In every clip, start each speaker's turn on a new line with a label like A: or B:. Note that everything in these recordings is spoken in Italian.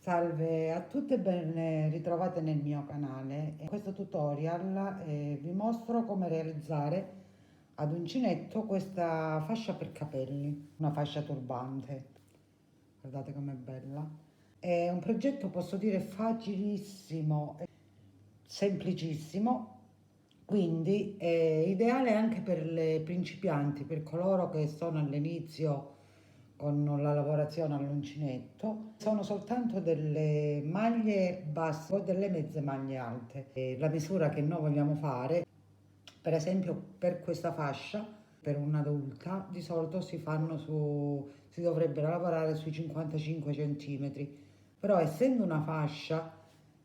A: Salve a tutte e ben ritrovate nel mio canale. In questo tutorial vi mostro come realizzare ad uncinetto questa fascia per capelli, una fascia turbante. Guardate com'è bella. È un progetto, posso dire, facilissimo, semplicissimo, quindi è ideale anche per le principianti, per coloro che sono all'inizio con la lavorazione all'uncinetto. Sono soltanto delle maglie basse o delle mezze maglie alte. E la misura che noi vogliamo fare, per esempio per questa fascia, per un'adulta, di solito si dovrebbero lavorare sui 55 centimetri, però essendo una fascia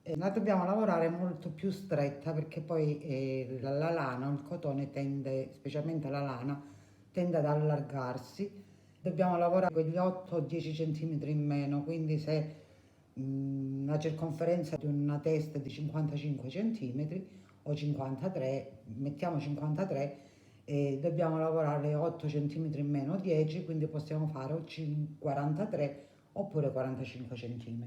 A: la dobbiamo lavorare molto più stretta perché poi la lana o il cotone tende, specialmente la lana, tende ad allargarsi. Dobbiamo lavorare quegli 8-10 cm in meno, quindi se la circonferenza di una testa è di 55 cm o 53, mettiamo 53, dobbiamo lavorare 8 cm in meno, 10, quindi possiamo fare o 43 oppure 45 cm.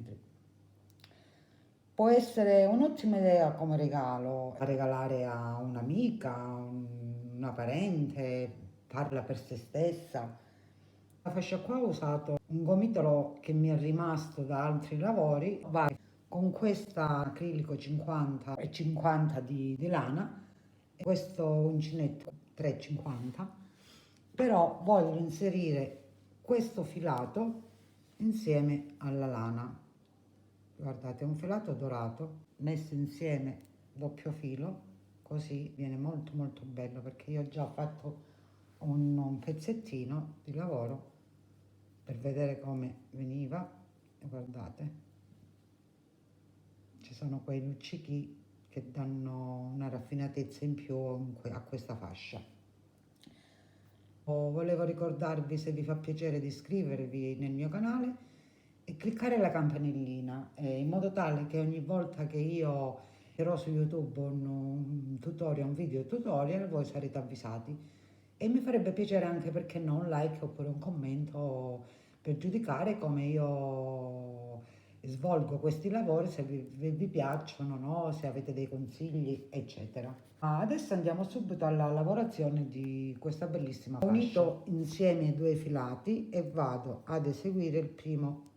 A: Può essere un'ottima idea come regalo, da regalare a un'amica, una parente, farla per se stessa. La fascia qua ho usato un gomitolo che mi è rimasto da altri lavori, va con questa acrilico 50 e 50 di lana e questo uncinetto 3,50, però voglio inserire questo filato insieme alla lana. Guardate, è un filato dorato messo insieme doppio filo, così viene molto molto bello perché io ho già fatto un pezzettino di lavoro per vedere come veniva e guardate, ci sono quei luccichi che danno una raffinatezza in più a questa fascia. Volevo ricordarvi, se vi fa piacere, di iscrivervi nel mio canale e cliccare la campanellina in modo tale che ogni volta che io metterò su YouTube un tutorial, un video tutorial, voi sarete avvisati. E mi farebbe piacere anche, perché no, un like oppure un commento per giudicare come io svolgo questi lavori, se vi piacciono, no? Se avete dei consigli, eccetera. Adesso andiamo subito alla lavorazione di questa bellissima fascia. Ho unito insieme i due filati e vado ad eseguire il primo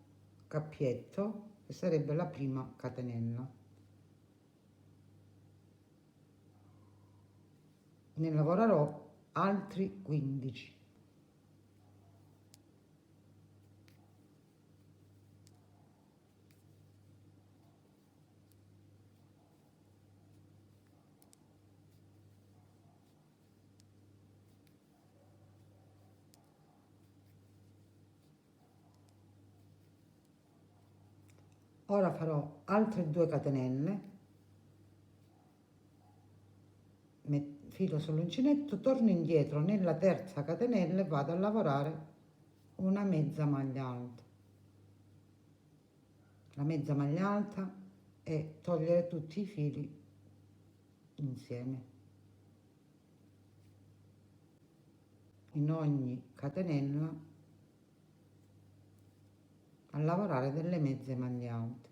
A: cappietto, che sarebbe la prima catenella. Ne lavorerò altri 15. Ora farò altre 2 catenelle, filo sull'uncinetto, torno indietro nella terza catenella e vado a lavorare una mezza maglia alta. La mezza maglia alta e togliere tutti i fili insieme. In ogni catenella a lavorare delle mezze maglie alte.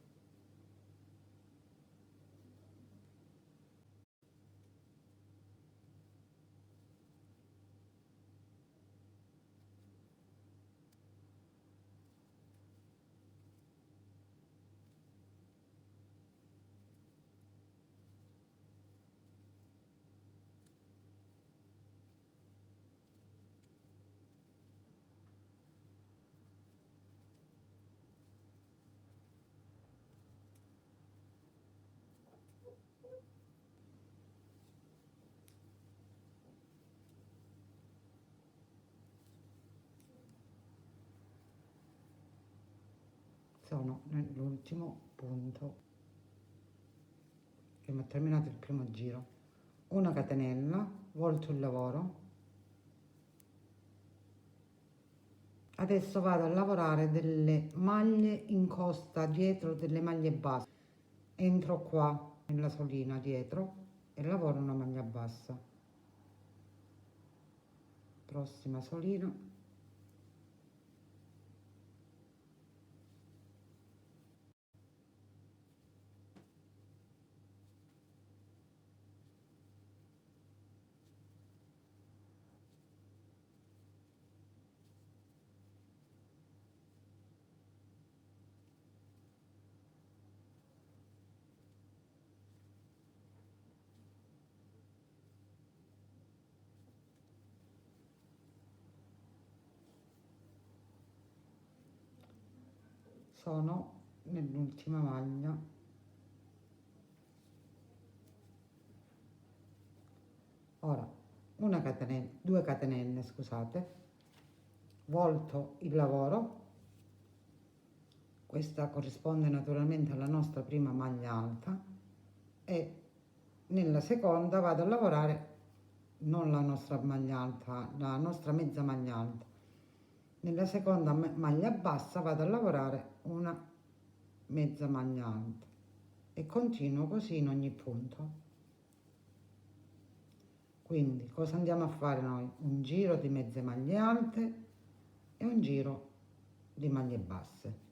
A: Sono nell'ultimo punto che ho terminato il primo giro. Una catenella, volto il lavoro. Adesso vado a lavorare delle maglie in costa dietro, delle maglie basse. Entro qua nella solina dietro e lavoro una maglia bassa. Prossima solina. sono nell'ultima maglia. Ora una catenella, 2 catenelle, scusate, volto il lavoro. Questa corrisponde naturalmente alla nostra prima maglia alta e nella seconda vado a lavorare non la nostra maglia alta, la nostra mezza maglia alta. Nella seconda maglia bassa vado a lavorare una mezza maglia alta e continuo così in ogni punto. Quindi cosa andiamo a fare noi? Un giro di mezze maglie alte e un giro di maglie basse.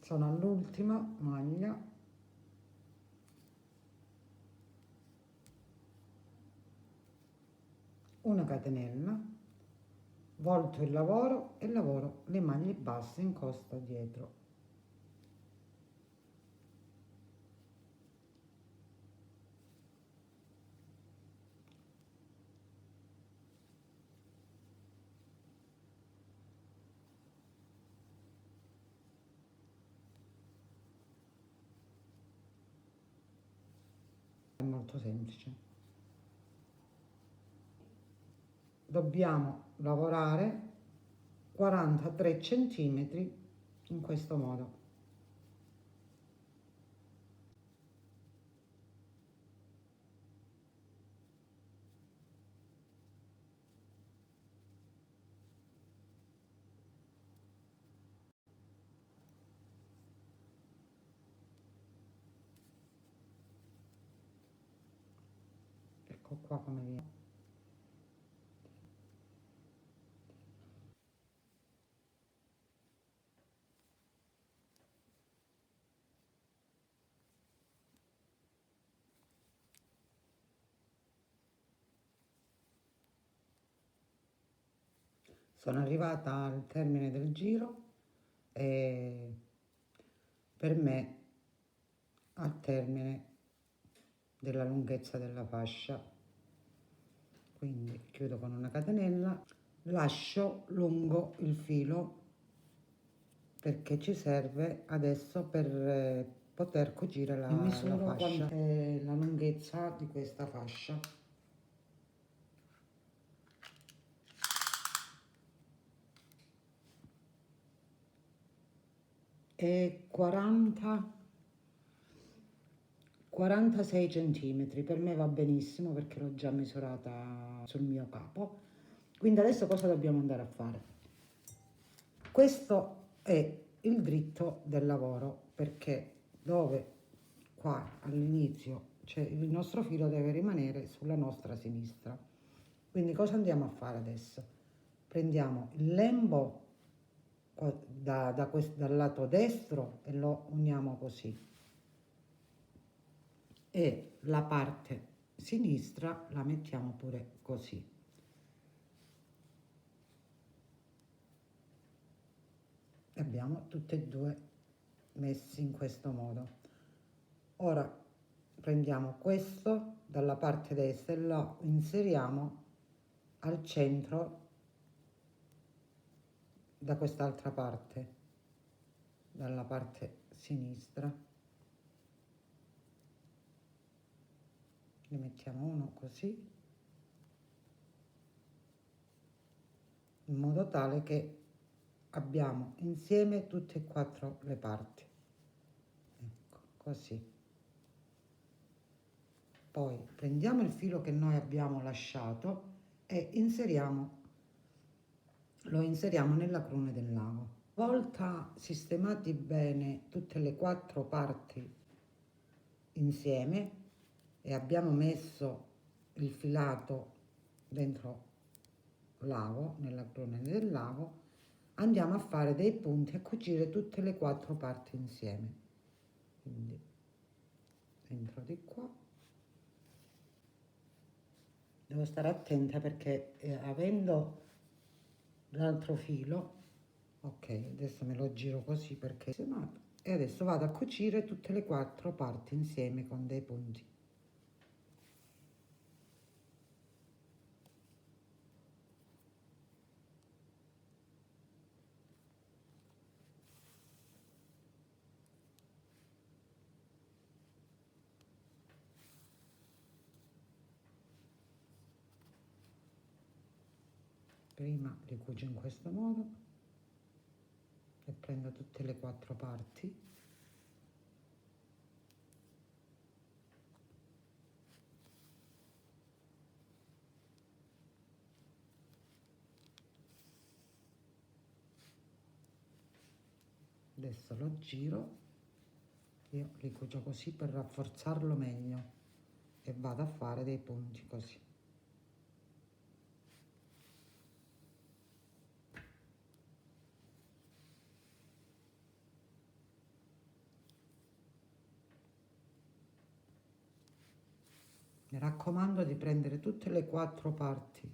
A: Sono all'ultima maglia, una catenella, volto il lavoro e lavoro le maglie basse in costa dietro. È molto semplice. Dobbiamo lavorare 43 centimetri in questo modo. Ecco qua come viene. Sono arrivata al termine del giro e per me al termine della lunghezza della fascia. Quindi chiudo con una catenella, lascio lungo il filo perché ci serve adesso per poter cucire la fascia. È la lunghezza di questa fascia. È 46 centimetri, per me va benissimo perché l'ho già misurata sul mio capo. Quindi adesso cosa dobbiamo andare a fare? Questo è il dritto del lavoro, perché dove qua all'inizio c'è il nostro filo deve rimanere sulla nostra sinistra. Quindi cosa andiamo a fare adesso? Prendiamo il lembo dal lato destro e lo uniamo così, e la parte sinistra la mettiamo pure così. Abbiamo tutte e due messi in questo modo. Ora prendiamo questo dalla parte destra e lo inseriamo al centro da quest'altra parte, dalla parte sinistra. Ne mettiamo uno così, in modo tale che abbiamo insieme tutte e quattro le parti. Ecco, così. Poi prendiamo il filo che noi abbiamo lasciato e lo inseriamo nella cruna del lago. Volta sistemati bene tutte le quattro parti insieme e abbiamo messo il filato dentro l'ago, nella cruna del lago, andiamo a fare dei punti e cucire tutte le quattro parti insieme. Quindi dentro di qua devo stare attenta perché avendo l'altro filo, ok, adesso me lo giro così perché e adesso vado a cucire tutte le quattro parti insieme con dei punti. Prima li cucio in questo modo e prendo tutte le 4 parti. Adesso lo giro, io li cucio così per rafforzarlo meglio e vado a fare dei punti così. Mi raccomando di prendere tutte le 4 parti.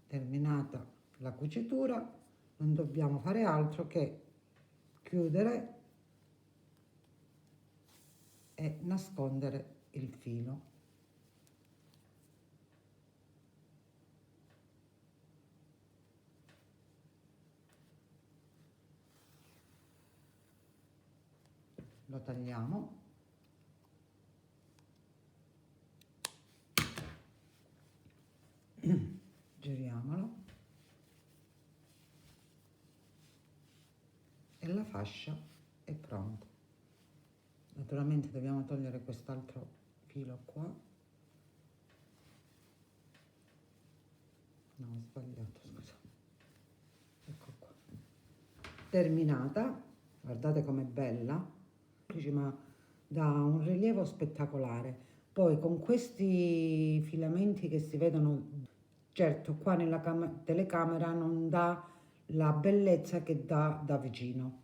A: Terminata la cucitura, non dobbiamo fare altro che chiudere e nascondere il filo. Lo tagliamo. Giriamolo e la fascia è pronta. Naturalmente dobbiamo togliere quest'altro filo qua. No, ho sbagliato, scusa. Ecco qua. Terminata, guardate com'è bella, ma dà un rilievo spettacolare. Poi con questi filamenti che si vedono, certo qua nella telecamera non dà la bellezza che dà da vicino.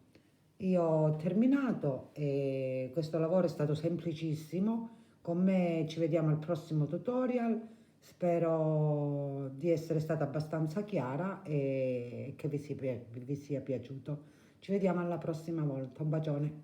A: Io ho terminato e questo lavoro è stato semplicissimo. Con me ci vediamo al prossimo tutorial. Spero di essere stata abbastanza chiara e che vi sia piaciuto. Ci vediamo alla prossima volta. Un bacione.